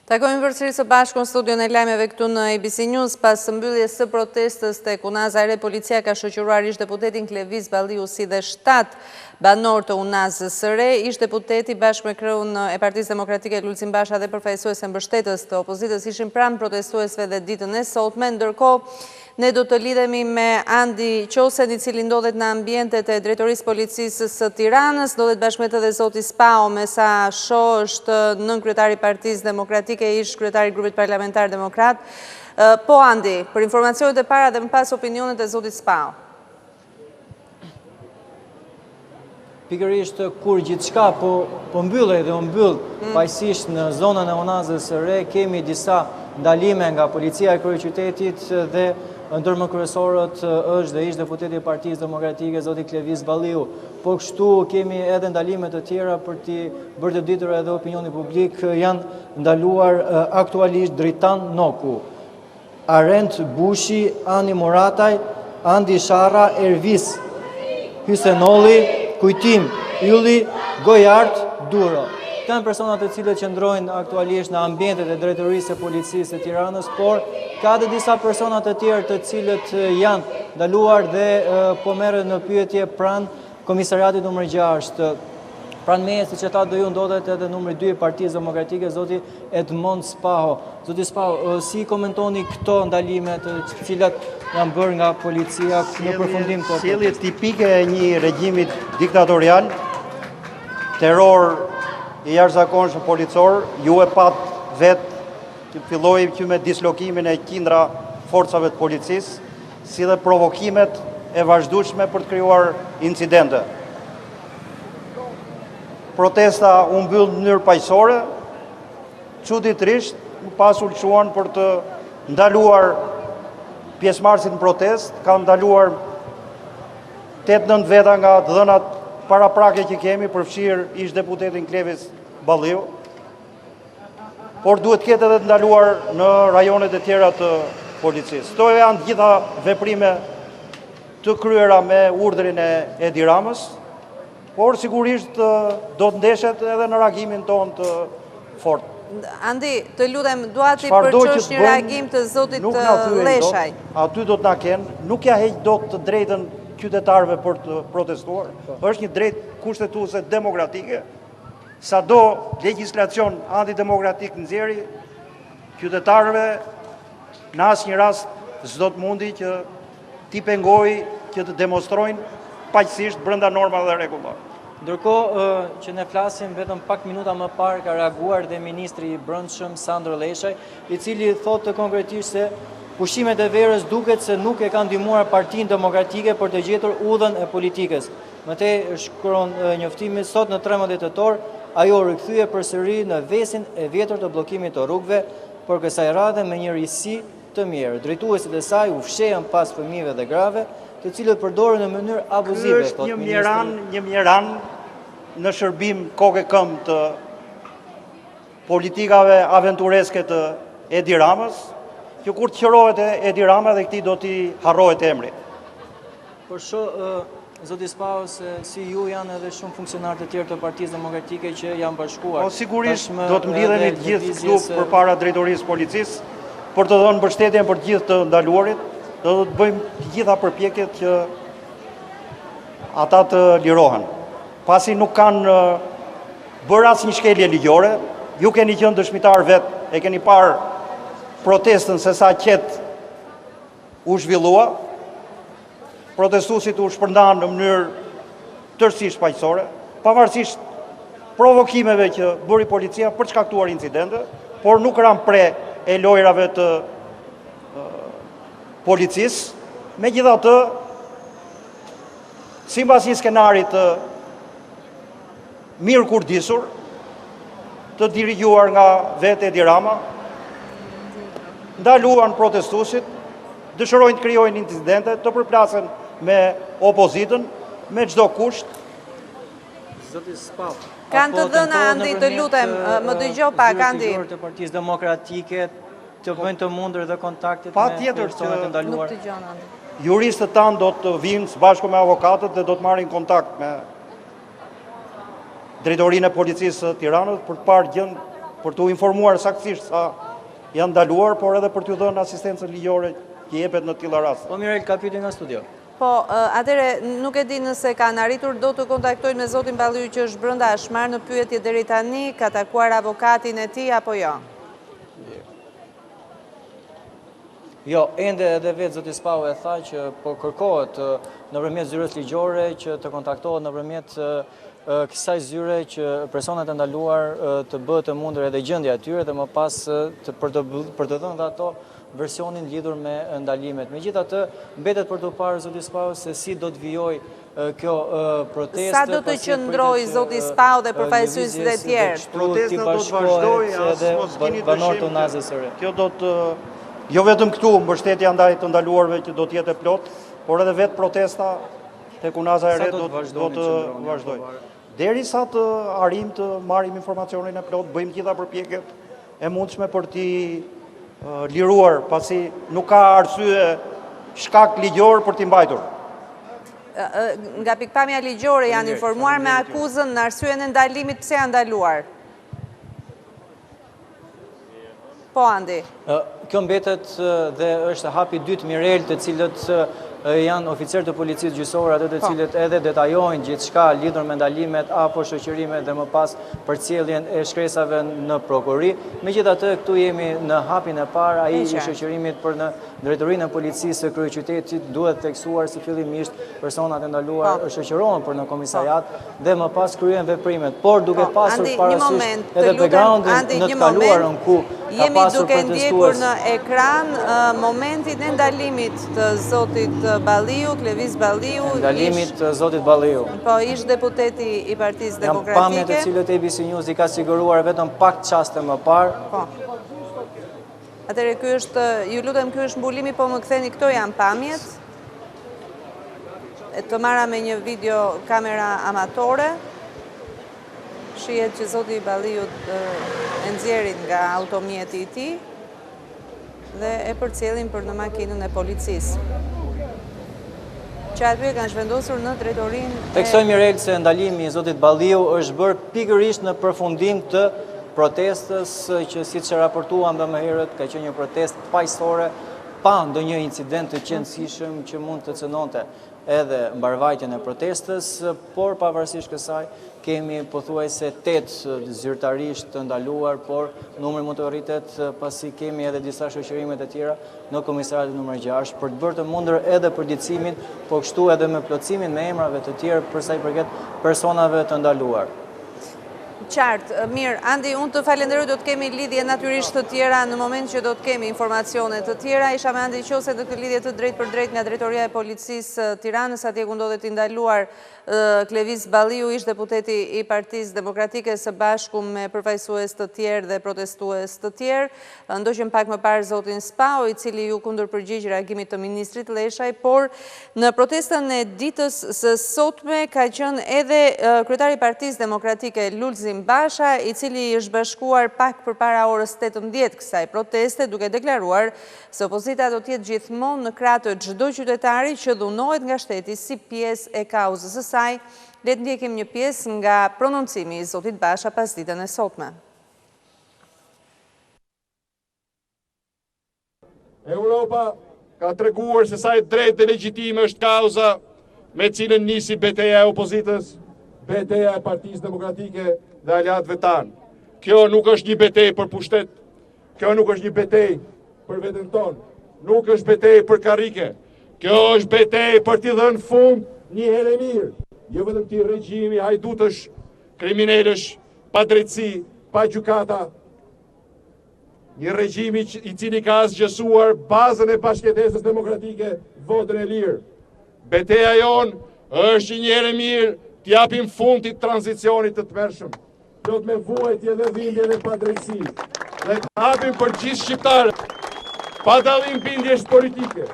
Takojmë përsëri së bashku në studion e lajmeve këtu në ABC News. Pas mbylljes së protestës tek Unaza e Re, policia ka shoqëruar ish-deputetin Kleviz Balliu si dhe 7 banor të Unazës së Re. Ish-deputeti bashkë me kreun e Partisë Demokratike Lulzim Basha dhe përfaqësuese mbështetës të opozitës ishin pranë protestuesve dhe ditën e sotme. Ndërkohë, ne do të lidhemi me Andi Qosen, i cili ndodhet në ambientet e Drejtorisë Policisë së Tiranës. Ndodhet bashkë me të dhe zoti Spao, me sa shoh është nënkryetari i Partisë Demokratike, ish kryetari i grupit parlamentar Demokrat. Po Andi, për informacionet e para dhe më pas opinionet e zotit Spao. Pikërisht kur gjithçka po mbyllet dhe u mbyll pajësisht në zonën e Unazës së Re, kemi disa ndalime nga policia e kryeqytetit dhe ndër më kryesorët është dhe ish deputeti i Partisë Demokratike zoti Kleviz Balliu. Po kështu kemi edhe ndalime të tjera për t'i bërë të ditur edhe opinioni publik. Janë ndaluar aktualisht Dritan Noku, Arend Bushi, Ani Murataj, Andi Sharra, Ervis Hysenolli, Kujtim Ylli, Gojart Duro. Kanë personat të cilët qëndrojnë aktualisht në ambientet e Drejtorisë së Policisë së Tiranës, por ka dhe disa personat të tjerë të cilët janë ndaluar dhe po merren në pyetje pranë komisariatit numër 6. Pranë meje, siç e tha do ju, ndodhet edhe numri 2 i Partisë Demokratike, zoti Edmond Spaho. Zoti Spaho, si komentoni këto ndalime të cilat janë bërë nga policia në përfundim të sjellje tipike e një regjimi diktatorial, terror i jashtëzakonshëm policor. Ju e pat vetë filloi që me dislokimin e qindra forcave të policisë, si dhe provokimet e vazhdueshme për të krijuar incidente. Protesta u mbyll në mënyrë paqësore, çuditërisht pas u lëshuan për të ndaluar pjesëmarrësit në protestë, kanë ndaluar 8-9 veta nga të dhënat paraprake që kemi, përfshirë ish deputetin Kleviz Balliu, por duhet ketë edhe të ndaluar në rajonet e tjera të policisë. Këto janë gjitha veprime të kryera me urdhrin e Edi Ramës, por sigurisht do të ndeshet edhe në reagimin tonë të fortë. Andi, të lutem, dua ti përçosh një reagim të zotit Leshaj. Aty do të na kenë, nuk ja heq dot të drejtën qytetarëve për të protestuar. Është një drejtë kushtetuese demokratike. Sado legjislacion antidemokratik nxjerrë, qytetarëve në asnjë rast s'do të mundi që t'i pengojë që të demonstrojnë paqësisht brenda normave dhe rregullave. Ndërkohë që ne flasim, vetëm pak minuta më parë ka reaguar dhe ministri i Brendshëm Sandro Leshaj, i cili thotë konkretisht se pushimet e verës duket se nuk e kanë ndihmuar Partinë Demokratike për të gjetur udhën e politikës. Mëtej shkruan njoftimi sot në 13 tetor, ajo rikthye përsëri në vesin e vjetër të bllokimit të rrugëve, por kësaj radhe me një risi të mirë. Drejtuesit e saj u fshehën pas fëmijëve dhe grave, të cilët përdoren në mënyrë abuzive. Është një mjeran në shërbim kokë këmbë të politikave aventureske të Edi Ramës, që kur të qërohet Edi Rama dhe këtij do t'i harrohet emri. Por zoti Spao, se si ju janë edhe shumë funksionarë të tjerë të Partisë Demokratike që janë bashkuar. Po sigurisht do të mblidhemi të gjithë këtu përpara Drejtorisë Policisë për të dhënë mbështetjen për të gjithë të ndaluarit. Do të bëjmë të gjitha përpjekjet që ata të lirohen. Pasi nuk kanë bërë asnjë shkelje ligjore, ju keni qenë dëshmitar vetë, e keni parë protestën se sa qetë u zhvillua, protestuesit u shpërndanë në mënyrë tërësisht paqësore, pavarësisht provokimeve që bëri policia për të shkaktuar incidente, por nuk ran pre e lojrave të policisë. Megjithatë, sipas një skenari të mirë kurdisur, të dirigjuar nga vetë Edi Rama, ndaluan protestuesit, dëshirojnë të krijojnë incidente, të përplasen me opozitën, me çdo kusht. Zoti Spao, Kanë të dhëna, Andi, të lutem, më dëgjoj pak, Andi. Të Partisë Demokratike të bëjnë të mundër dhe kontaktet Pa me tjetër personat të Nuk ndaluar. dëgjon, Andi. Juristët tanë do të vinë së bashku me avokatët dhe do të marrin kontakt me Drejtorinë e Policisë së Tiranës për të parë gjën për t'u informuar saktësisht sa janë ndaluar, por edhe për t'u dhënë asistencën ligjore që jepet në tilla raste. Po Mirel, ka pyetje nga studio. Po, atëre, nuk e di nëse kanë arritur do të kontaktojnë me zotin Balliu që është brenda, është marrë në pyetje deri tani, ka takuar avokatin e tij apo jo? Jo, ende edhe vetë zoti Spau e tha që po kërkohet nëpërmjet zyrës ligjore që të kontaktohet nëpërmjet kësaj zyre që personat e ndaluar të bëhet të mundur edhe gjendja e tyre dhe më pas për të dhënë dhe ato versionin lidhur me ndalimet. Megjithatë, mbetet për të parë zoti Spau se si do të vijojë kjo protestë. Sa do të qëndrojë zoti Spau dhe përfaqësuesit e tjerë? Protesta do të vazhdojë as mos keni dyshim. Kjo do të jo vetëm këtu mbështetja ndaj të ndaluarve që do të jetë plot, por edhe vetë protesta tek Unaza e Re do të vazhdojë. Derisa të arrim të marrim informacionin e plot, bëjmë gjitha përpjekjet e mundshme për t'i liruar, pasi nuk ka arsye shkak ligjor për t'i mbajtur. Nga pikpamja ligjore janë informuar me akuzën në arsyen e ndalimit pse janë ndaluar. Po, Andi. Kjo mbetet dhe është hapi dytë Mirel, të cilët janë oficer të policisë gjyqësore, ato të cilët edhe detajojnë gjithçka lidhur me ndalimet apo shoqërimet dhe më pas përcjelljen e shkresave në prokurori. Megjithatë, këtu jemi në hapin e parë, ai i shoqërimit për në drejtorinë e policisë së kryeqytetit duhet theksuar si fillimisht personat e ndaluar shoqërohen për në komisariat dhe më pas kryen veprimet, por duke pasur parasysh edhe backgroundin në të kaluarën ku ka pasur duke ndjekur në ekran momentin e ndalimit të zotit Balliu, Klevis Balliu. Ndalimit zotit Balliu. Po, ish deputeti i Partisë Demokratike. Janë pamjet e cilët ABC News i ka siguruar vetëm pak çaste më parë. Po. Atëre ky është, ju lutem, ky është mbulimi, po më ktheni, këto janë pamjet. E të marra me një video kamera amatore. Shihet që zoti Balliu e nxjerrin nga automjeti i tij dhe e përcjellin për në makinën e policisë. Që aty kanë zhvendosur në drejtorinë. Theksoj Mirel se ndalimi i zotit Balliu është bërë pikërisht në përfundim të protestës që siç e raportuam dhe më herët ka qenë një protestë paqësore pa ndonjë incident të qëndësishëm që mund të cënonte edhe mbarvajtjen e protestës, por pavarësisht kësaj kemi pothuajse 8 zyrtarisht të ndaluar, por numri mund të rritet pasi kemi edhe disa shoqërimet e tjera në komisariatin numër 6 për të bërë të mundur edhe përditësimin, po kështu edhe me plotësimin me emrave të tjerë për sa i përket personave të ndaluar. Qartë, mirë, Andi, unë të falenderoj, do të kemi lidhje natyrisht të tjera në moment që do të kemi informacione të tjera. Isha me Andi Qose në këtë lidhje të drejt për drejt nga Drejtoria e Policisë Tiranës, atje ku ndodhet i ndaluar Klevis Balliu, ish deputeti i Partisë Demokratike së bashku me përfaqësues të tjerë dhe protestues të tjerë. Ndoqëm pak më parë zotin Spau, i cili ju kundërpërgjigj reagimit të ministrit Leshaj, por në protestën e ditës së sotme ka qenë edhe kryetari i Partisë Demokratike Lulzim Basha, i cili është bashkuar pak përpara orës 18 kësaj proteste, duke deklaruar se opozita do të jetë gjithmonë në krah të çdo qytetari që dhunohet nga shteti si pjesë e kauzës së saj. Le të ndjekim një pjesë nga prononcimi i zotit Basha pas ditën e sotme. Europa ka treguar se sa e drejtë dhe legjitime është kauza me cilën nisi betejë e opozitës, betejë e Partisë Demokratike dhe aleatëve tanë. Kjo nuk është një betejë për pushtet, kjo nuk është një betejë për veten tonë, nuk është betejë për karrike, kjo është betejë për t'i dhënë fund një herë mirë, jo vetëm këtij regjimi hajdutësh, kriminalësh, pa drejtësi, pa gjykata, një regjimi i cili ka asgjësuar bazën e bashkëtesës demokratike, votën e lirë. Betejë jonë është një herë mirë t'japim fundit tranzicionit të tmerrshëm. Do të me vuajtje dhe dhimbje dhe padrejtësi. Dhe të hapim për gjithë shqiptarët, pa dallim bindjesh politike.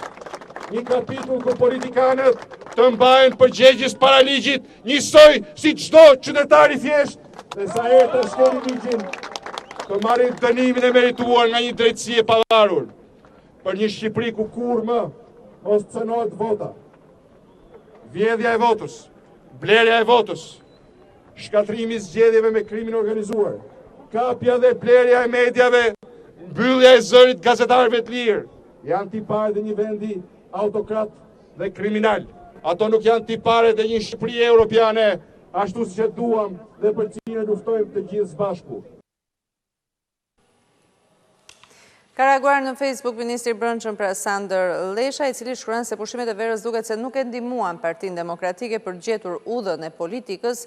Një kapitull ku politikanët të mbajnë përgjegjës para ligjit, njësoj si çdo qytetari thjesht, dhe sa herë të shkeli ligjin, të marrin dënimin e merituar nga një drejtësi e pavarur. Për një Shqipëri ku kur më mos cënohet vota. Vjedhja e votës, blerja e votës, shkatrimi zgjedhjeve me krimin organizuar, kapja dhe plerja e medjave, mbyllja e zërit gazetarëve të lirë, janë tipare dhe një vendi autokrat dhe kriminal. Ato nuk janë tipare dhe një Shqipëri europiane, ashtu si që duam dhe për cilën luftojmë të gjithë së bashku. Ka reaguar në Facebook Ministri i Brendshëm pra Sander Lesha, i cili shkruan se pushimet e verës duket se nuk e ndihmuan Partinë Demokratike për gjetur udhën e politikës,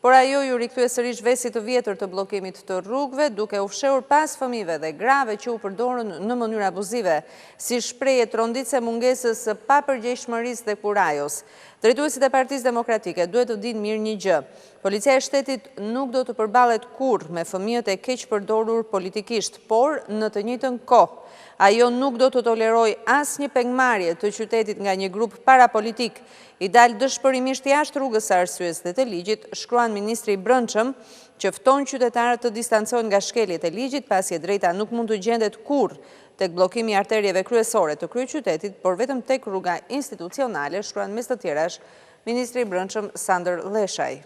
por ajo ju rikthye sërish vesit të vjetër të bllokimit të rrugëve, duke u fshehur pas fëmijëve dhe grave që u përdorën në mënyrë abuzive, si shprehje tronditse mungesës së papërgjegjshmërisë dhe kurajos. Drejtuesit e Partisë Demokratike duhet të dinë mirë një gjë. Policia e shtetit nuk do të përballet kurrë me fëmijët e keq përdorur politikisht, por në të njëjtën kohë, ajo nuk do të tolerojë asnjë pengmarrje të qytetit nga një grup parapolitik, i dalë dëshpërimisht jashtë rrugës së arsyes dhe të ligjit, shkruan Ministri i Brendshëm, që fton qytetarët të distancohen nga shkeljet e ligjit, pasi e drejta nuk mund të gjendet kurrë tek bllokimi i arterieve kryesore të kryeqytetit, por vetëm tek rruga institucionale, shkruan mes të tjerash Ministri i Brendshëm Sander Leshaj.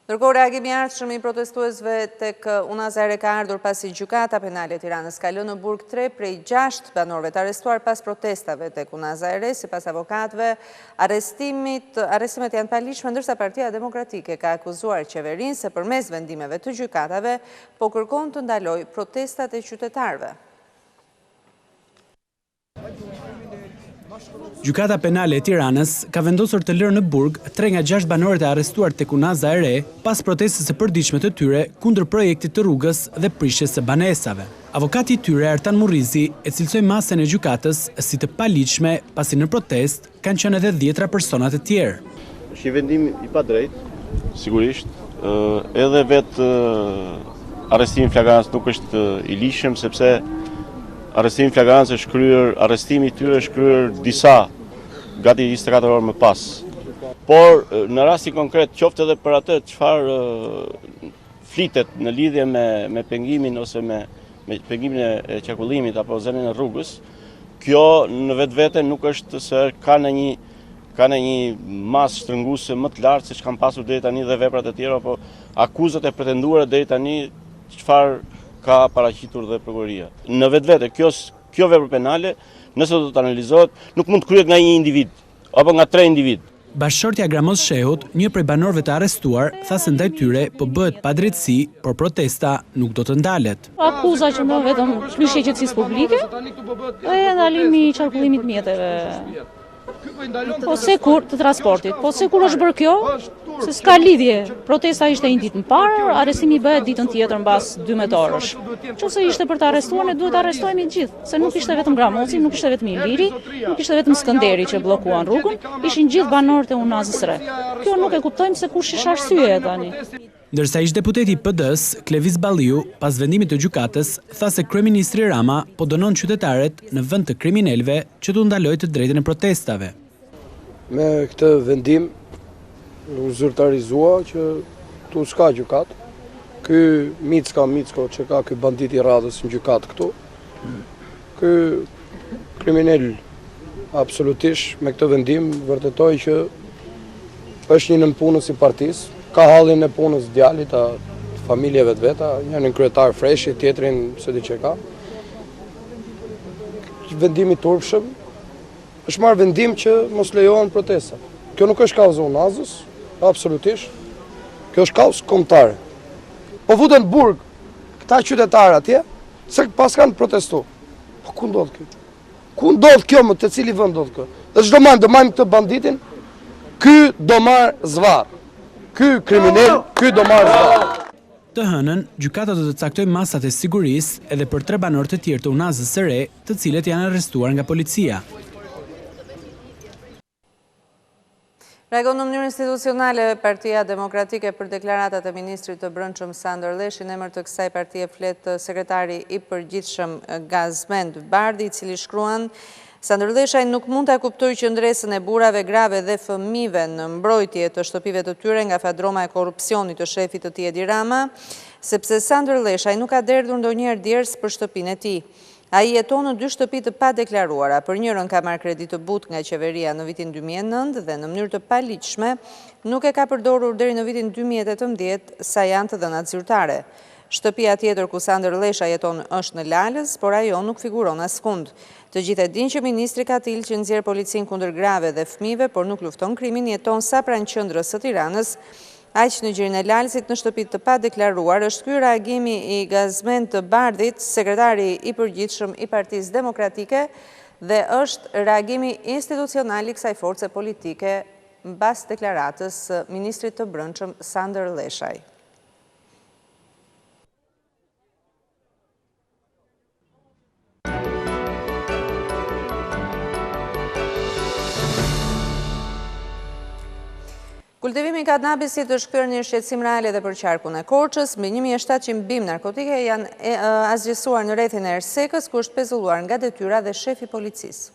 Ndërkohë, reagimi i ardhshëm i protestuesve tek Unaza ka ardhur pasi Gjykata Penale e Tiranës ka lënë në burg 3 prej 6 banorëve të arrestuar pas protestave tek Unaza e Re, sipas avokatëve, arrestimet janë paligjshme, ndërsa Partia Demokratike ka akuzuar qeverinë se përmes vendimeve të gjykatave po kërkon të ndalojë protestat e qytetarëve. Gjykata Penale e Tiranës ka vendosur të lërë në burg 3 nga 6 banorët e arrestuar tek Unaza e Re pas protestës së përditshme të tyre kundër projektit të rrugës dhe prishjes së banesave. Avokati i tyre, Ertan Murrizi, e cilësoi masën e gjykatës si të paligjshme, pasi në protest kanë qenë edhe 10 persona të tjerë. Është një vendim i padrejtë, sigurisht, edhe vetë arrestimi i flagrantës nuk është i ligjshëm, sepse arrestimi i flagrantës është kryer, arrestimi i tyre është kryer disa gati 24 orë më pas. Por në rastin konkret, qoftë edhe për atë çfarë flitet në lidhje me pengimin ose me pengimin e qarkullimit apo zonën e rrugës, kjo në vetvete nuk është se ka në një masë shtrënguese më të lartë se që kanë pasur deri tani dhe veprat e tjera, apo akuzat e pretenduara deri tani çfarë ka paraqitur dhe prokuroria. Në vetvete, kjo vepër penale, nëse do të analizohet, nuk mund të kryhet nga një individ, apo nga 3 individ. Bashkëshortja Gramos Shehut, një prej banorëve të arrestuar, tha se ndaj tyre po bëhet padrejtësi, por protesta nuk do të ndalet. Akuza që më vetëm prishje e qetësisë publike dhe ndalimi i qarkullimit mjeteve. Po se kur të transportit, po se kur është bërë kjo, se s'ka lidhje. Protesta ishte një ditë më parë, arrestimi bëhet ditën tjetër mbas 12 orësh. Nëse ishte për të arrestuar, ne duhet të arrestojmë të gjithë, se nuk ishte vetëm Gramosi, nuk ishte vetëm Iliri, nuk ishte vetëm Skënderi që bllokuan rrugën, ishin gjithë banorët e Unazës Re. Kjo nuk e kuptojmë se kush është arsye tani. Ndërsa ish deputeti i PD-s, Klevis Balliu, pas vendimit të gjykatës, tha se kryeministri Rama po dënon qytetarët në vend të kriminalëve që t'u ndalojë të drejtën e protestave. Me këtë vendim u zyrtarizua që tu s'ka gjykat. Ky Micko që ka ky bandit i radhës në gjykat këtu. Ky kriminal absolutisht me këtë vendim vërtetoi që është një nënpunës i partisë. Ka hallin e punës djalit, familjeve të veta, njërin kryetar freshi, tjetrin se di që ka. Vendimi turpshëm, është marrë vendim që mos lejohen protesta. Kjo nuk është kauzë Unazës, absolutisht. Kjo është kauzë kombëtare. Po vuten në burg këta qytetarë atje, se pas kanë protestu. Po ku ndodh kjo? Ku ndodh kjo, më të cili vend ndodh kjo? Dhe çdo do majmë këtë banditin, ky do marr zvarr. Ky kriminal, ky do marrë zvarr. Të hënën, gjykata do të caktojë masat e sigurisë edhe për 3 banorë të tjerë të Unazës së Re, të cilët janë arrestuar nga policia. Reagon në mënyrë institucionale Partia Demokratike për deklaratat e Ministrit të Brendshëm Sander Leshi, në emër të kësaj partie flet sekretari i përgjithshëm Gazmend Bardi, i cili shkruan: Sander Leshaj nuk mund të kuptoj qëndresën e burrave, grave dhe fëmijëve në mbrojtje të shtëpive të tyre nga fadroma e korrupsionit të shefit të tij Edi Rama, sepse Sander Leshaj nuk ka derdhur ndonjëherë djers për shtëpinë e tij. Ai jeton në 2 shtëpi të padeklaruara, për njërën ka marrë kredi të butë nga qeveria në vitin 2009 dhe në mënyrë të paligjshme nuk e ka përdorur deri në vitin 2018 sa janë të dhënat zyrtare. Shtëpia tjetër ku Sander Lesha jeton është në Lalës, por ajo nuk figuron askund. Të gjithë e dinë që ministri Katil që nxjerr policin kundër grave dhe fëmijëve, por nuk lufton krimin, jeton sa pranë qendrës së Tiranës. Aq në gjirin e Lalësit në shtëpi të padeklaruar është ky reagimi i Gazmen të Bardhit, sekretari i përgjithshëm i Partisë Demokratike, dhe është reagimi institucional i kësaj force politike mbas deklaratës së ministrit të Brendshëm Sander Leshaj. Kultivimi i kanabisit është kryer një shqetësim reale edhe për qarkun e Korçës. Mbi 1700 bimë narkotike janë asgjësuar në rrethin e Ersekës, ku është pezulluar nga detyra dhe shefi policisë.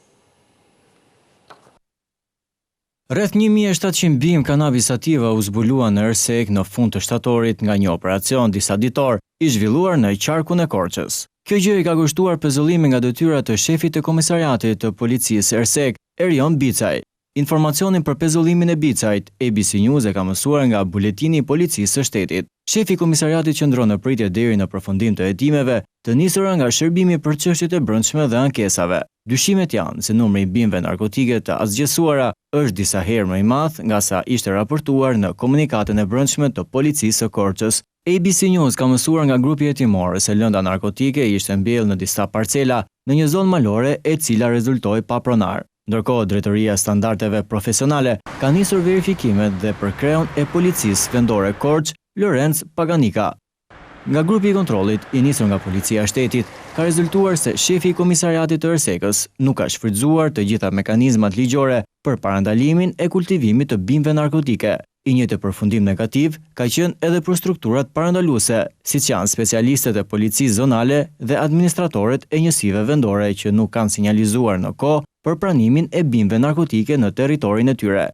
Rreth 1700 bimë kanabis sativa u zbuluan në Ersek në fund të shtatorit nga një operacion disa ditor i zhvilluar në qarkun e Korçës. Kjo gjë i ka kushtuar pezullimin nga detyra të shefit të komisariatit të policisë Ersek, Erion Bicaj. Informacionin për pezullimin e Bicajt, ABC News e ka mësuar nga buletini i policisë së shtetit. Shefi i komisariatit qëndron në pritje deri në përfundim të hetimeve, të nisura nga shërbimi për çështjet e brendshme dhe ankesave. Dyshimet janë se numri i bimëve narkotike të asgjësuara është disa herë më i madh nga sa ishte raportuar në komunikatën e brendshme të policisë së Korçës. ABC News ka mësuar nga grupi hetimor se lënda narkotike ishte mbjellë në disa parcela në një zonë malore e cila rezultoi pa pronar. Ndërkohë, Drejtoria e Standardeve Profesionale ka nisur verifikimet dhe për kreun e policisë vendore Korçë, Lorenz Paganika. Nga grupi i kontrollit, i nisur nga policia e shtetit, ka rezultuar se shefi i komisariatit të Ersekës nuk ka shfrytzuar të gjitha mekanizmat ligjore për parandalimin e kultivimit të bimëve narkotike. I njëjtë përfundim negativ ka qenë edhe për strukturat parandaluese, siç janë specialistët e policisë zonale dhe administratorët e njësive vendore që nuk kanë sinjalizuar në kohë për pranimin e bimëve narkotike në territorin e tyre.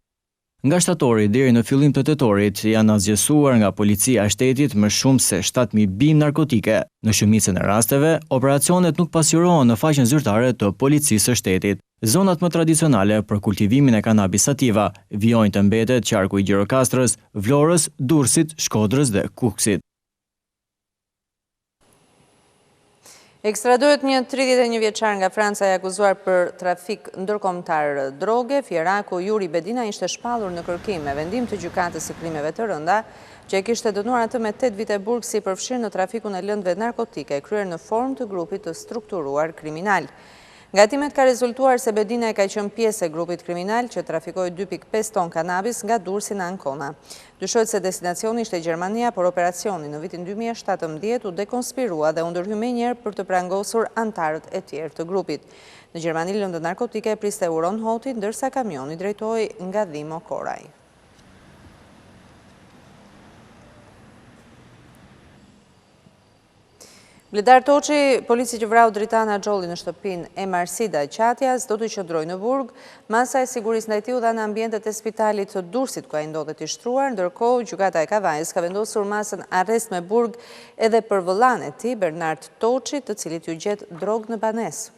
Nga shtatori deri në fillim të tetorit janë asgjësuar nga policia e shtetit më shumë se 7000 bimë narkotike. Në shumicën e rasteve, operacionet nuk pasqyrohen në faqen zyrtare të policisë së shtetit. Zonat më tradicionale për kultivimin e kanabis sativa vijojnë të mbetet qarku i Gjirokastrës, Vlorës, Durrësit, Shkodrës dhe Kukësit. Ekstradohet një 31 vjeçar nga Franca i akuzuar për trafik ndërkombëtar droge. Fieraku Juri Bedina ishte shpallur në kërkim me vendim të gjykatës së krimeve të rënda, që e kishte dënuar atë me 8 vite burg si përfshirë në trafikun e lëndëve narkotike kryer në formë të grupit të strukturuar kriminal. Gatimet ka rezultuar se Bedina e ka qenë pjesë e grupit kriminal që trafikoi 2.5 ton kanabis nga Durrësi në Ancona. Dyshohet se destinacioni ishte Gjermania, por operacioni në vitin 2017 u dekonspirua dhe u ndërhyj menjëherë për të prangosur antarët e tjerë të grupit. Në Gjermani lëndët narkotike priste uron hoti, ndërsa kamioni drejtohej nga Dhimo Koraj. Bledar Toçi, polici që vrau Dritana Xholli në shtëpinë e Marsida Qatjas, do të qëndrojë në burg. Masa e sigurisë ndaj tij u dha në ambientet e spitalit të Durrësit, ku ai ndodhet i shtruar, ndërkohë gjykata e Kavajës ka vendosur masën arrest me burg edhe për vëllain e tij, Bernard Toçi, të cilit u gjet drogë në banesë.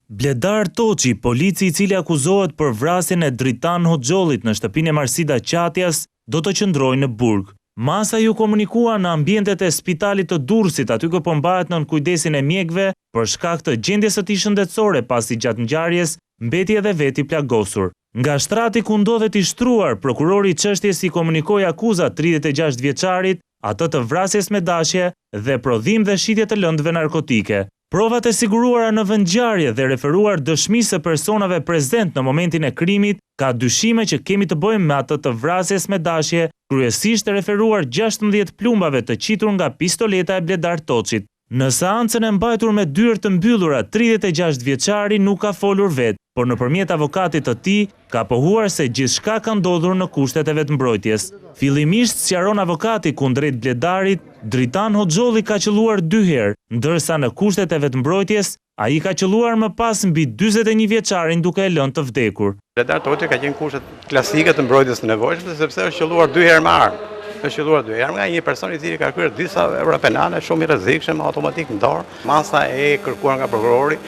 Bledar Toçi, polici i cili akuzohet për vrasjen e Dritan Hoxhollit në shtëpinë e Marsida Qatjas, do të qëndrojë në burg. Masa ju komunikua në ambientet e spitalit të Durrësit, aty ku po mbahet nën kujdesin e mjekëve për shkak të gjendjes së tij shëndetësore pasi gjatë ngjarjes mbeti edhe veti plagosur. Nga shtrati ku ndodhet i shtruar, prokurori i çështjes i komunikoi akuzat 36 vjeçarit, atë të vrasjes me dashje dhe prodhim dhe shitje të lëndëve narkotike. Provat e siguruara në vendngjarje dhe referuar dëshmisë së personave prezent në momentin e krimit ka dyshime që kemi të bëjmë me atë të vrasjes me dashje, kryesisht referuar 16 plumbave të qitur nga pistoleta e Bledar Toçit. Në seancën e mbajtur me dyert të mbyllura, 36 vjeçari nuk ka folur vetë, por nëpërmjet avokatit të tij ka pohuar se gjithçka ka ndodhur në kushtet e vetmbrojtjes. Fillimisht, sqaron avokati kundrejt Bledarit, Dritan Hoxholli ka qelluar 2 herë, ndërsa në kushtet e vetmbrojtjes ai ka qelluar më pas mbi 41 vjeçarin duke e lënë të vdekur. Bledar Toçi ka qenë kushtet klasike të mbrojtjes të nevojshme sepse është qelluar 2 herë më armë. është qelluar 2 herë nga një person i cili ka kryer disa vepra penale shumë i rrezikshëm automatik në dorë. Masa e kërkuar nga prokurori,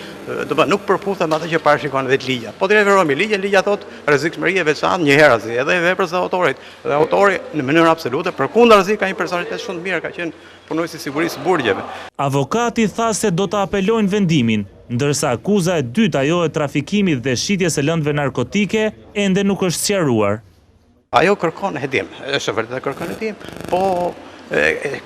do të nuk përputhet me atë që parashikon vetë ligja. Po të referohemi ligja thotë rrezikshmëri e veçantë një herë asgjë, edhe veprës së autorit. Dhe autori në mënyrë absolute përkundazi ka një personalitet shumë të mirë, ka qenë punues i sigurisë burgjeve. Avokati tha se do të apelojnë vendimin, ndërsa akuza e dytë, ajo e trafikimit dhe shitjes së lëndëve narkotike, ende nuk është sqaruar. Ajo kërkon hetim, është vërtet kërkon hetim, po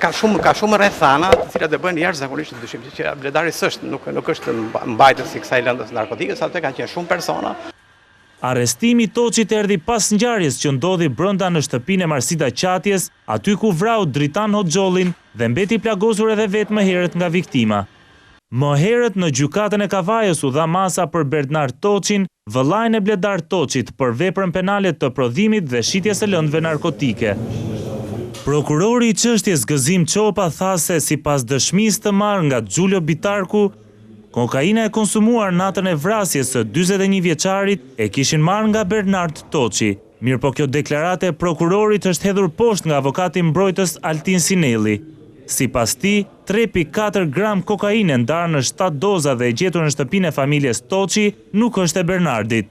ka shumë rrethana të cilat e bëjnë jashtëzakonisht të dyshimshme që bledari s'është, nuk është mbajtës i kësaj lëndës narkotike, sa të kanë qenë shumë persona. Arrestimi i Toçit erdhi pas ngjarjes që ndodhi brenda në shtëpinë e Marsida Qatjes, aty ku vrau Dritan Hoxhollin dhe mbeti plagosur edhe vetë më herët nga viktima. Më herët në gjykatën e Kavajës u dha masa për Bernard Toçin, vëllain e Bledar Toçit, për veprën penale të prodhimit dhe shitjes së lëndëve narkotike. Prokurori i çështjes Gëzim Çopa tha se sipas dëshmisë të marrë nga Xhulio Bitarku, kokaina e konsumuar natën e vrasjes së 41 vjeçarit e kishin marrë nga Bernard Toçi. Mirë po kjo deklarate e prokurorit është hedhur poshtë nga avokati mbrojtës Altin Sinelli. Sipas tij, 3.4 gram kokainë ndarë në 7 doza dhe e gjetur në shtëpinë e familjes Toçi nuk është e Bernardit.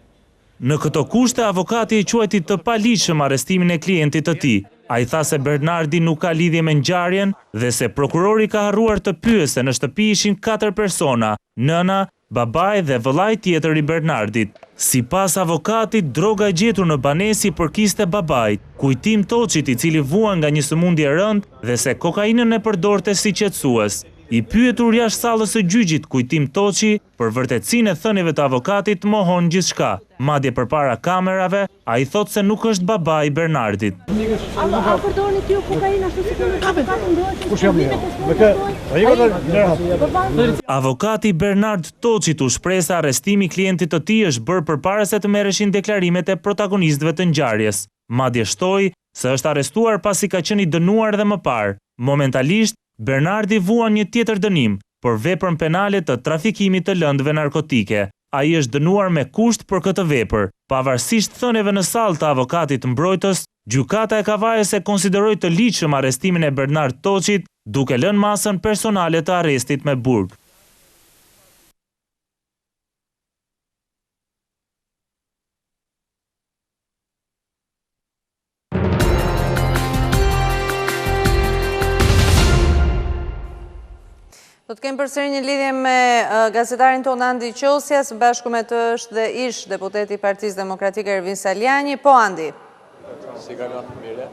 Në këto kushte, avokati i quajti të paligjshëm arrestimin e klientit të tij. Ai tha se Bernardi nuk ka lidhje me ngjarjen dhe se prokurori ka harruar të pyese në shtëpi ishin 4 persona, nëna, babai dhe vëllai tjetër i Bernardit. Sipas avokatit, droga e gjetur në banesi përkiste babait, kujtim Toçit i cili vuan nga një sëmundje rënd dhe se kokainën e përdorte si qetësues. I pyetur jashtë sallës së gjyqit kujtim Toçi, për vërtetësinë e thënieve të avokatit mohon gjithçka. Madje përpara kamerave, ai thotë se nuk është babai i Bernardit. A përdorni ti kokainë ashtu si Avokati Bernard Toçit u shpreh se arrestimi i klientit të tij është bërë përpara se të merreshin deklarimet e protagonistëve të ngjarjes. Madje shtoi se është arrestuar pasi ka qenë i dënuar dhe më parë. Momentalisht, Bernardi vuan një tjetër dënim për veprën penale të trafikimit të lëndëve narkotike. Ai është dënuar me kusht për këtë vepër. Pavarësisht thënieve në sallë të avokatit mbrojtës, gjykata e Kavajës e konsideroi të ligjshëm arrestimin e Bernard Toçit, duke lënë masën personale të arrestit me burg. Do të kemi përsëri një lidhje me gazetarin tonë Andi Qosjas, bashku me të është dhe ish deputeti i Partisë Demokratike Ervin Saljani. Po, Andi. Si kalon, mire?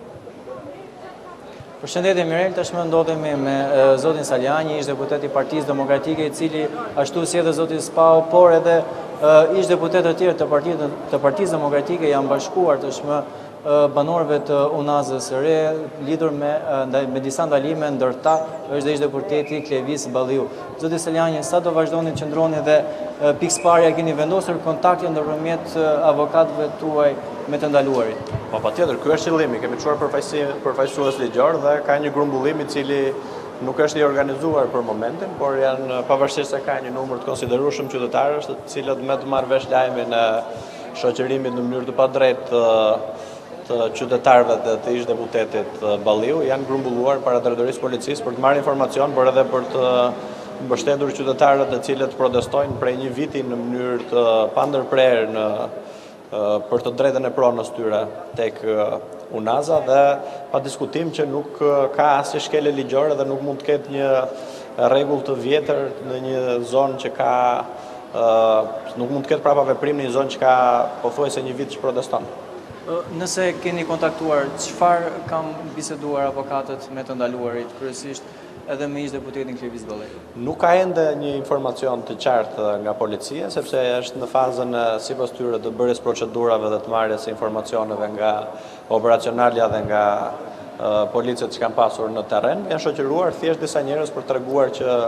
Përshëndetje Mirel, tashmë ndodhemi me zotin Saljani, ish deputeti i Partisë Demokratike, i cili ashtu si edhe zoti Spau, por edhe ish deputetë të tjerë të Partisë Demokratike janë bashkuar tashmë banorëve të Unazës së Re, lidhur me disa ndalime, ndërta është dhe ish deputeti Klevis Balliu. Zoti Saljani, sa do vazhdoni të qëndroni dhe pikëparja keni vendosur kontakte ndërmjet avokatëve tuaj me të ndaluarit? Po patjetër, ky është qëllimi. Kemi çuar përfaqësues ligjor dhe ka një grumbullim i cili nuk është i organizuar për momentin, por janë pavarësisht se ka një numër të konsiderueshëm qytetarësh, të cilët me të marrë vesh lajmin e shoqërimit në mënyrë të padrejtë të qytetarëve dhe të ish deputetit Balliu, janë grumbulluar para drejtorisë policisë për të marrë informacion, por edhe për të mbështetur qytetarët të cilët protestojnë prej një viti në mënyrë të pandërprerë për të drejtën e pronës tyre tek Unaza dhe pa diskutim që nuk ka asnjë shkelje ligjore dhe nuk mund të ketë një rregull të vjetër në një zonë që ka nuk mund të ketë prapa veprim në një zonë që ka pothuajse një vit që proteston. Nëse keni kontaktuar, çfarë kanë biseduar avokatët me të ndaluarit, kryesisht edhe me ish deputetin Klevis Balliu? Nuk ka ende një informacion të qartë nga policia, sepse është në fazën sipas tyre të bërjes procedurave dhe të marrjes së informacioneve nga operacionalja dhe nga policët që kanë pasur në terren. Janë shoqëruar thjesht disa njerëz për treguar që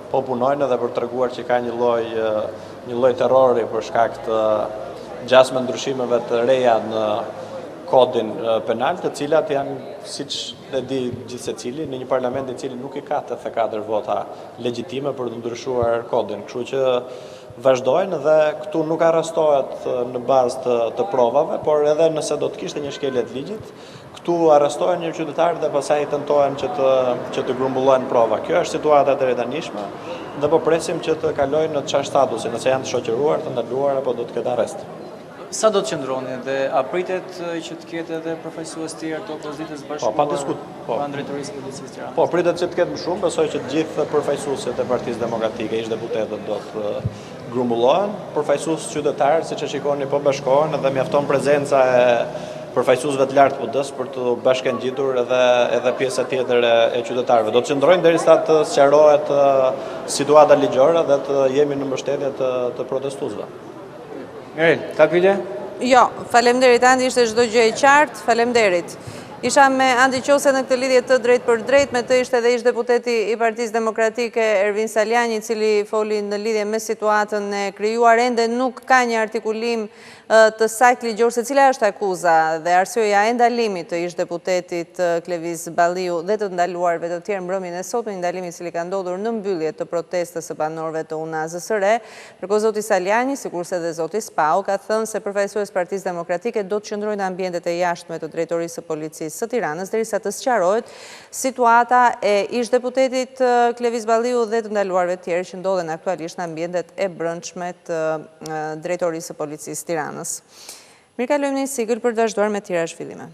po punojnë dhe për treguar që ka një lloj terrori për shkak të gjasme ndryshimeve të reja në kodin penal, të cilat janë, siç e di gjithsecili, në një parlament i cili nuk i ka 84 vota legjitime për të ndryshuar kodin. Kështu që vazhdojnë dhe këtu nuk arrestohet në bazë të provave, por edhe nëse do të kishte një shkelje të ligjit, Ktu arrestohen një qytetar dhe pastaj tentohen që të grumbullojnë prova. Kjo është situata e redanishme dhe po presim që të kalojnë në çfarë statusi, nëse janë të shoqëruar, të ndaluar apo do të ketë arrest. Sa do të qëndroni dhe a pritet që të ketë edhe përfaqësues të tjerë të opozitës bashkuar pranë drejtorisë së policisë së Tiranës? Po, pritet që të ketë më shumë, besoj që të gjithë përfaqësuesit e Partisë Demokratike, ish deputetët do të grumbullohen, përfaqësues qytetarë, siç e shikoni, po bashkohen dhe mjafton prezenca e përfaqësuesve të lartë PD-s për të bashkangjitur edhe pjesa tjetër e qytetarëve. Do të qëndrojnë derisa të sqarohet situata ligjore dhe të jemi në mbështetje të protestuesve. Mirë, ka pyetje? Jo, faleminderit Andi, ishte çdo gjë e qartë, faleminderit. Isha me Andi Qose në këtë lidhje të drejt për drejt, me të ishte edhe ish deputeti i Partisë Demokratike Ervin Saljani, i cili foli në lidhje me situatën e krijuar, ende nuk ka një artikulim të saktë ligjor se cila është akuza dhe arsyeja e ndalimit të ish deputetit Kleviz Balliu dhe të ndaluarve të tjerë mbrëmjen e sotme, ndalimi i cili ka ndodhur në mbyllje të protestës së banorëve të UNAZ-së së re. Ndërkohë zoti Saljani, sikurse edhe zoti Spau, ka thënë se përfaqësues Partisë Demokratike do të qëndrojnë në ambientet e jashtme të drejtorisë së policisë së Tiranës derisa të sqarohet situata e ish deputetit Kleviz Balliu dhe të ndaluarve të tjerë që ndodhen aktualisht në ambientet e brendshme të drejtorisë së policisë së Tiranës. Mirë, kalojmë një sigël për të vazhduar me tjera zhvillime.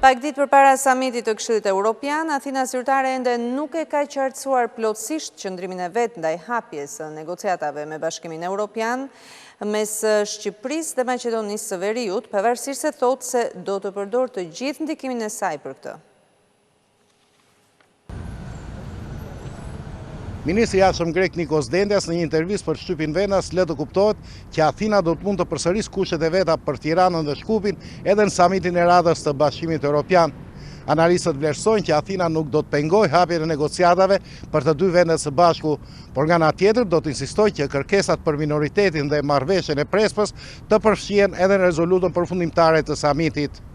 Pak ditë përpara samitit të Këshillit Evropian, Athina zyrtare ende nuk e ka qartësuar plotësisht qëndrimin e vet ndaj hapjes së negociatave me Bashkimin Evropian mes Shqipërisë dhe Maqedonisë së Veriut, pavarësisht se thotë se do të përdorë të gjithë ndikimin e saj për këtë. Ministri i Jashtëm grek Nikos Dendias në një intervistë për Shtypin Venas lë të kuptohet që Athina do të mund të përsërisë kushtet e veta për Tiranën dhe Shkupin edhe në samitin e radhës të Bashkimit Evropian. Analistët vlerësojnë që Athina nuk do të pengojë hapjen e negociatave për të dy vendet së bashku, por nga ana tjetër do të insistojë që kërkesat për minoritetin dhe marrëveshjen e Prespës të përfshihen edhe në rezolutën përfundimtare të samitit.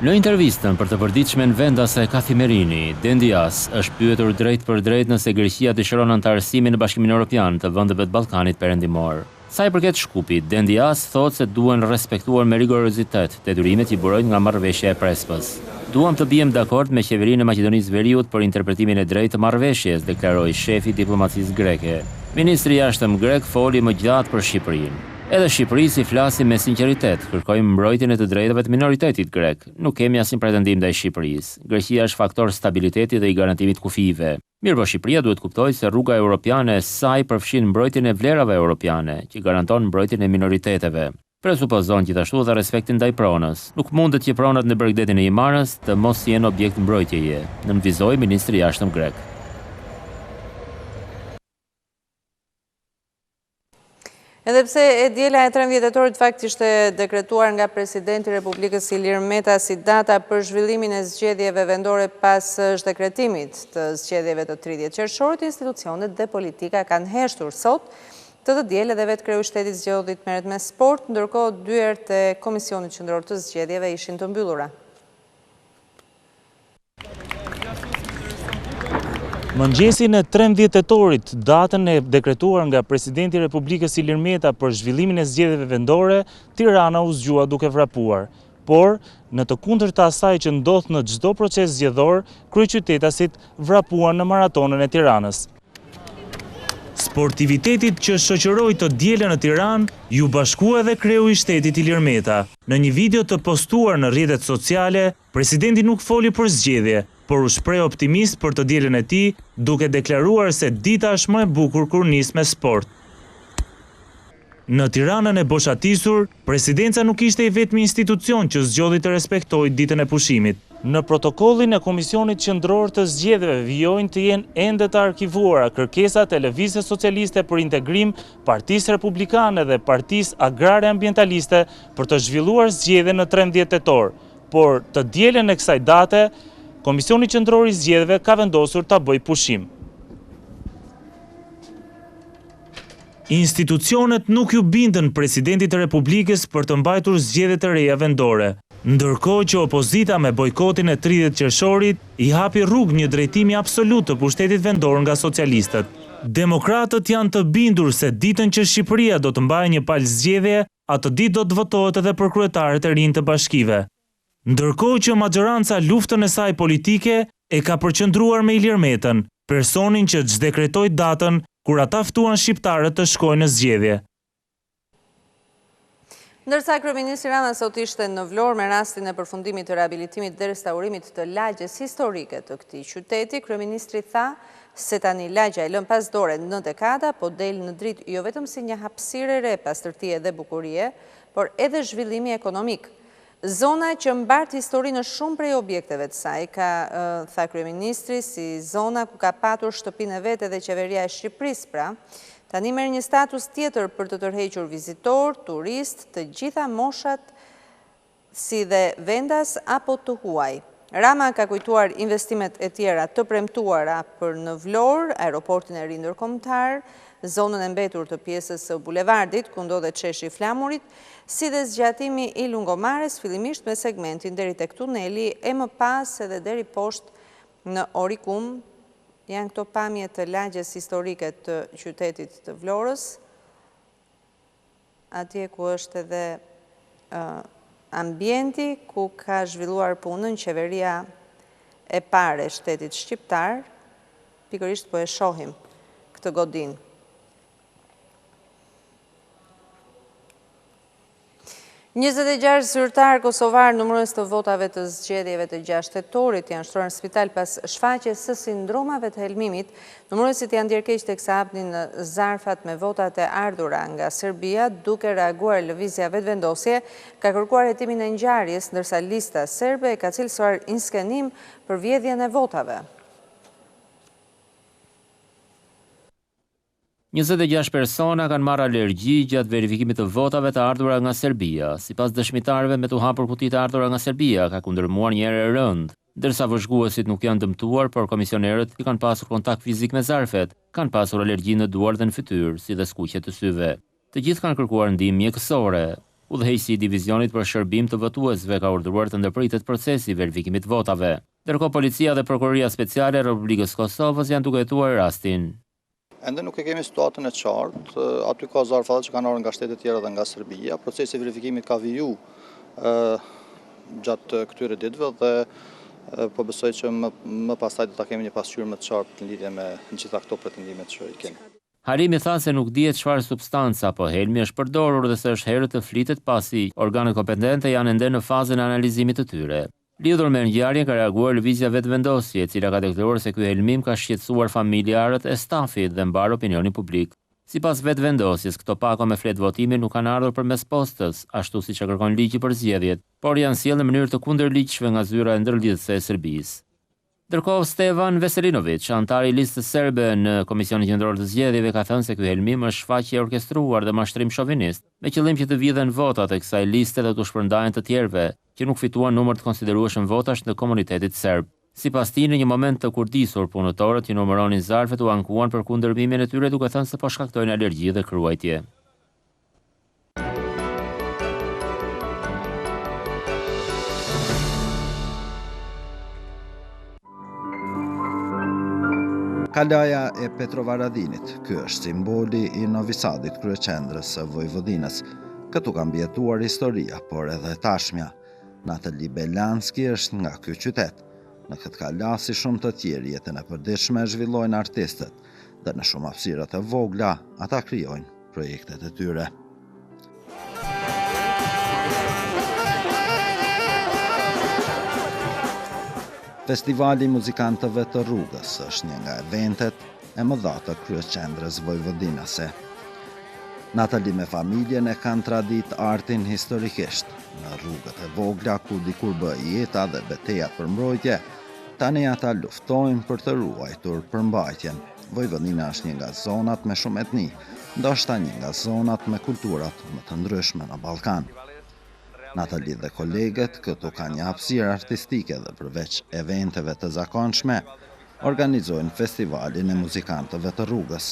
Në intervistën për të përditshmen vendase Kathimerini, Dendias është pyetur drejt për drejt nëse Greqia dëshiron antarësimin në Bashkimin Evropian të vendeve të Ballkanit Perëndimor. Sa i përket Shkupit, Dendias thotë se duhen respektuar me rigorozitet detyrimet që burojnë nga marrëveshja e Prespës. Duam të bijem dakord me qeverinë e Maqedonisë Veriut për interpretimin e drejtë të marrëveshjes, deklaroi shefi i diplomacisë greke. Ministri i Jashtëm grek foli më gjatë për Shqipërinë. Edhe Shqipërisë i flasi me sinqeritet, kërkojmë mbrojtjen e të drejtave të minoritetit grek. Nuk kemi asnjë pretendim ndaj Shqipërisë. Greqia është faktor stabiliteti dhe i garantimit kufive. Mirëpo Shqipëria duhet kuptojë se rruga europiane e saj përfshin mbrojtjen e vlerave europiane, që garanton mbrojtjen e minoriteteve. Presupozon gjithashtu dhe respektin ndaj pronës. Nuk mundet që pronat në bregdetin e Imarës të mos jenë objekt mbrojtjeje, nënvizoi ministri i Jashtëm grek. Edhepse e djela e 13 tetorit fakt ishte dekretuar nga presidenti i Republikës Ilir Meta si data për zhvillimin e zgjedhjeve vendore pas dekretimit të zgjedhjeve të 30 qershorit, institucionet dhe politika kanë heshtur sot të djele dhe vetë kreu shtetit zgjedhjet merret me sport, ndërkohë dyert e Komisionit Qendror të Zgjedhjeve ishin të mbyllura. Mëngjesin e 13 tetorit, datën e dekretuar nga presidenti i Republikës Ilir Meta për zhvillimin e zgjedhjeve vendore, Tirana u zgjua duke vrapuar. Por, në të kundërta asaj që ndodh në çdo proces zgjedhor, kryeqytetasit vrapuan në maratonën e Tiranës. Sportivitetit që shoqëroi të diele në Tiranë ju bashkua edhe kreu i shtetit Ilir Meta. Në një video të postuar në rrjetet sociale, presidenti nuk foli për zgjedhje, por u shpreh optimist për të dielën e tij, duke deklaruar se dita është më e bukur kur nis me sport. Në Tiranën e boshatisur, presidenca nuk ishte i vetmi institucion që zgjodhi të respektojë ditën e pushimit. Në protokollin e Komisionit Qendror të Zgjedhjeve vijojnë të jenë ende të arkivuara kërkesat e Lëvizjes Socialiste për Integrim, Partisë Republikane dhe Partisë Agrare Ambientaliste për të zhvilluar zgjedhje në 13 tetor, por të dielën e kësaj date, Komisioni Qendror i Zgjedhjeve ka vendosur ta bëjë pushim. Institucionet nuk ju bindën presidentit të Republikës për të mbajtur zgjedhje të reja vendore, ndërkohë që opozita me bojkotin e 30 qershorit i hapi rrugë një drejtimi absolut të pushtetit vendor nga socialistët. Demokratët janë të bindur se ditën që Shqipëria do të mbajë një palë zgjedhje, atë ditë do të votohet edhe për kryetarët e rinj të bashkive. Ndërkohë që maxoranca luftën e saj politike e ka përqendruar me Ilir Metën, personin që çdekretoi datën kur ata ftuan shqiptarët të shkojnë në zgjedhje. Ndërsa kryeministri Rama sot ishte në Vlorë me rastin e përfundimit të riabilitimit dhe restaurimit të lagjes historike të këtij qyteti, kryeministri tha se tani lagja e lën pas dore në dekada, po del në dritë jo vetëm si një hapësirë e re pastërtie dhe bukurie, por edhe zhvillimi ekonomik. Zona që mbart histori në shumë prej objekteve të saj, ka tha kryeministri, si zona ku ka patur shtëpinë e vet edhe qeveria e Shqipërisë, pra, tani merr një status tjetër për të tërhequr vizitor, turist, të gjitha moshat, si dhe vendas apo të huaj. Rama ka kujtuar investimet e tjera të premtuara për në Vlorë, aeroportin e ri ndërkombëtar, zonën e mbetur të pjesës së bulevardit, ku ndodhet sheshi i Flamurit, si dhe zgjatimi i lungomares, fillimisht me segmentin deri tek tuneli, e më pas edhe deri poshtë në Orikum. Janë këto pamje të lagjes historike të qytetit të Vlorës, atje ku është edhe ambienti ku ka zhvilluar punën qeveria e parë e shtetit shqiptar, pikërisht po e shohim këtë godinë. 26 zyrtar kosovar numërues të votave të zgjedhjeve të 6 tetorit janë shtruar në spital pas shfaqjes së sindromave të helmimit. Numëruesit janë ndjerkeq teksa hapnin në zarfat me votat e ardhura nga Serbia, duke reaguar lëvizja vetëvendosje, ka kërkuar hetimin e ngjarjes, ndërsa lista serbe ka cilësuar inskenim për vjedhjen e votave. 26 persona kanë marrë alergji gjatë verifikimit të votave të ardhura nga Serbia. Sipas dëshmitarëve, me të hapur kutitë të ardhura nga Serbia ka kundërmuar një erë rënd, ndërsa vëzhguesit nuk janë dëmtuar, por komisionerët që kanë pasur kontakt fizik me zarfet kanë pasur alergji në duar dhe në fytyrë, si dhe skuqje të syve. Të gjithë kanë kërkuar ndihmë mjekësore. Udhëheqësi i divizionit për shërbim të votuesve ka urdhëruar të ndërpritet procesi i verifikimit votave. Ndërkohë policia dhe prokuroria speciale e Republikës Kosovës janë duke hetuar rastin. Ende nuk e kemi situatën e qartë, aty ka zarfa që kanë ardhur nga shtete tjera dhe nga Serbia. Procesi i verifikimit ka viju gjatë këtyre ditëve dhe po besoj që më pastaj do ta kemi një pasqyrë më të qartë në lidhje me gjitha këto pretendimet që i kemi. Harimi tha se nuk dihet çfarë substanca apo helmi është përdorur dhe se është herë të flitet pasi organet kompetente janë ende në fazën e analizimit të tyre. Lidhur me ngjarjen ka reaguar lëvizja vetëvendosje, e cila ka deklaruar se ky helmim ka shqetësuar familjarët e stafit dhe mbar opinionin publik. Sipas vetëvendosjes, këto pako me fletë votimi nuk kanë ardhur përmes postës, ashtu siç e kërkon ligji për zgjedhjet, por janë sjellë në mënyrë të kundërligjshme nga zyra e ndërlidhëse e Serbisë. Ndërkohë, Stevan Veselinović, antari i listës serbe në Komisionin Qendror të Zgjedhjeve, ka thënë se ky helmim është shfaqje e orkestruar dhe mashtrim shovinist, me qëllim që të vidhen votat e kësaj liste dhe të shpërndahen të tjerëve, që nuk fituan numër të konsiderueshëm votash në komunitetit serb. Sipas tij, në një moment të kurdisur, punëtorët që numëronin zarfet u ankuan për kundërmimin e tyre, duke thënë se po shkaktojnë alergji dhe kruajtje. Kalaja e Petrovaradinit, ky është simboli i Novi Sadit, kryeqendrës së Vojvodinës. Këtu ka mbjetuar historia, por edhe tashmja. Natali Belanski është nga ky qytet. Në këtë kala, si shumë të tjerë, jetën e përditshme zhvillojnë artistët, dhe në shumë hapësira të vogla, ata krijojnë projektet e tyre. Festivali muzikantëve të rrugës është një nga eventet e mëdha të kryeqendrës vojvodinase. Natali me familjen e kanë tradit artin historikisht. Në rrugët e vogla ku dikur bëi jeta dhe betejat për mbrojtje, tani ata luftojnë për të ruajtur përmbajtjen. Vojvodina është një nga zonat me shumë etni, ndoshta një nga zonat me kulturat më të ndryshme në Ballkan. Natali dhe kolegët këtu kanë një hapësirë artistike dhe përveç eventeve të zakonshme, organizojnë festivalin e muzikantëve të rrugës.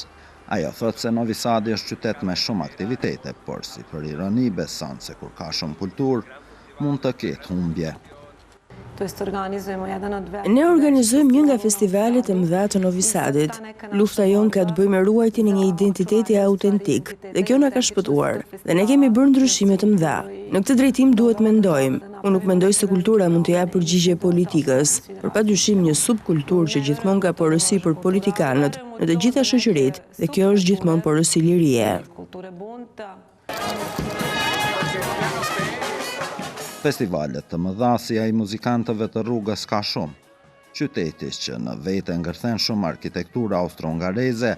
Ajo thotë se Novi Sadi është qytet me shumë aktivitete, por si për ironi beson se kur ka shumë kulturë, mund të ketë humbje. Ne organizojmë një nga festivalet e mëdha të Novi Sadit. Lufta jonë ka të bëjë me ruajtjen e një identiteti autentik, dhe kjo na ka shpëtuar. Dhe ne kemi bërë ndryshime të mëdha. Në këtë drejtim duhet mendojmë. Unë nuk mendoj se kultura mund të japë përgjigje politikës, por padyshim një subkulturë që gjithmonë ka porosi për politikanët në të gjitha shoqëritë, dhe kjo është gjithmonë porosi lirie. Festivalet të mëdha si ai muzikantëve të rrugës ka shumë. Qyteti që në vete ngërthen shumë arkitektura austro-hungareze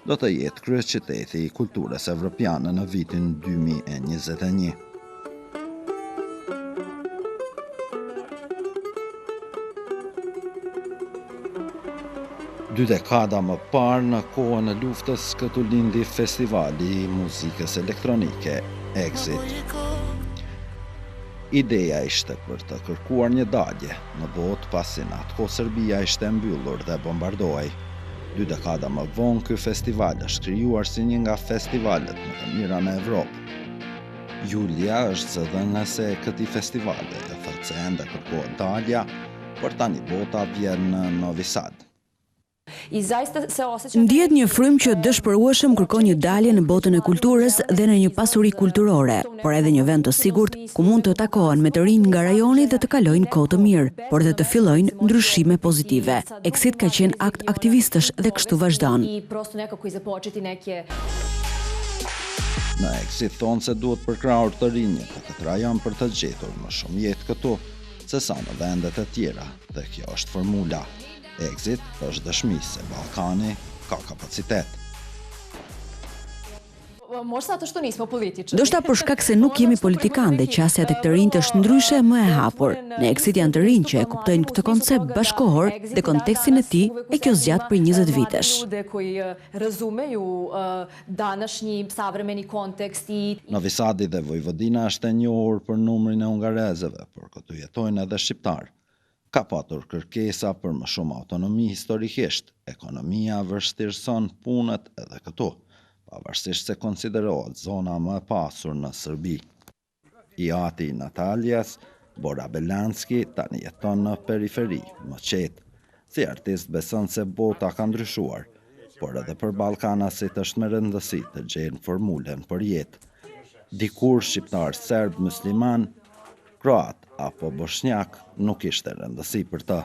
do të jetë kryeqyteti i kulturës evropiane në vitin 2021. Dy dekada më parë në kohën e luftës këtu lindi festivali i muzikës elektronike Exit. Ideja ishte për të kërkuar një dalje në botë pasi në atë kohë Serbia ishte mbyllur dhe bombardohej. 2 dekada më vonë ky festival është krijuar si një nga festivalet më të mira në Evropë. Julia është zëdhënëse e këtij festivali dhe thotë se ende kërkohet dalja, por tani bota vjen në Novi Sad. Ndihet një frym që dëshpërueshëm kërkon një dalje në botën e kulturës dhe në një pasuri kulturore, por edhe një vend të sigurt ku mund të takohen me të rinj nga rajoni dhe të kalojnë kohë të mirë, por dhe të fillojnë ndryshime pozitive. Exit ka qenë akt aktivistësh dhe kështu vazhdon. Në Exit thonë se duhet përkrahur të rinjët të këtë rajon për të gjetur më shumë jetë këtu, se sa në vendet e tjera, dhe kjo është formula. Exit është dëshmi se Ballkani ka kapacitet. Ndoshta për shkak se nuk jemi politikanë dhe qasja tek të rinjt është ndryshe më e hapur. Në Exit janë të rinj që e kuptojnë këtë koncept bashkohor dhe kontekstin e tij e kjo zgjat për 20 vitesh. Novi Sadi dhe Vojvodina është e njohur për numrin e hungarezëve, por këtu jetojnë edhe shqiptarë. Ka patur kërkesa për më shumë autonomi historikisht. Ekonomia vështirëson punët edhe këtu, pavarësisht se konsiderohet zona më e pasur në Serbi. I ati Nataljas, Bora Belanski, tani jeton në periferi, më qetë. Si artist beson se bota ka ndryshuar, por edhe për ballkanasit është me rëndësi të gjejnë formulen për jetë. Dikur shqiptar serb musliman, kroat apo bosnjak nuk ishte rëndësi për të.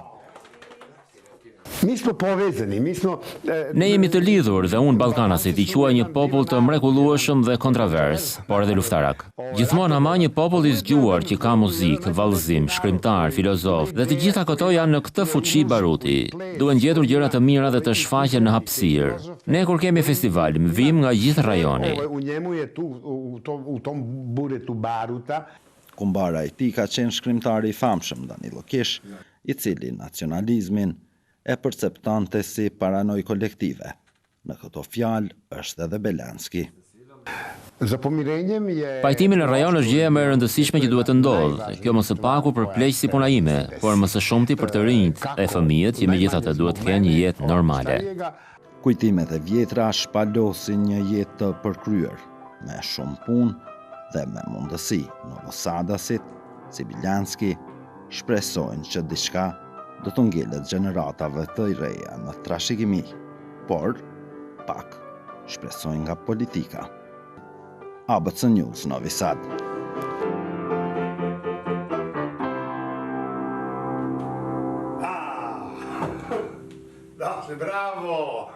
Ne jemi të lidhur dhe unë ballkanasit i quaj një popull të mrekullueshëm dhe kontravers, por edhe luftarak. Gjithmonë ama një popull i zgjuar që ka muzikë, vallëzim, shkrimtar, filozof dhe të gjitha këto janë në këtë fuqi baruti. Duhen gjetur gjëra të mira dhe të shfaqen në hapësirë. Ne kur kemi festival, vim nga gjithë rajoni. Kumbara i tij ka qenë shkrimtari i famshëm Danilo Kish, i cili nacionalizmin e perceptonte si paranoj kolektive. Në këto fjalë është edhe Belanski. Pajtimi në rajon është gjëja më e rëndësishme që duhet të ndodhë. Kjo më së paku përpleq si puna ime, por më së shumti për të rinjt e fëmijët që megjithatë duhet të kenë një jetë normale. Kujtimet e vjetra shpalosin një jetë të përkryer, me shumë punë dhe me mundësi. Novosadasit, si Bilanski, shpresojnë që diçka do të ngjelet gjeneratave të reja në trashëgimi, por pak shpresojnë nga politika. ABC News, Novi Sad. Bravo!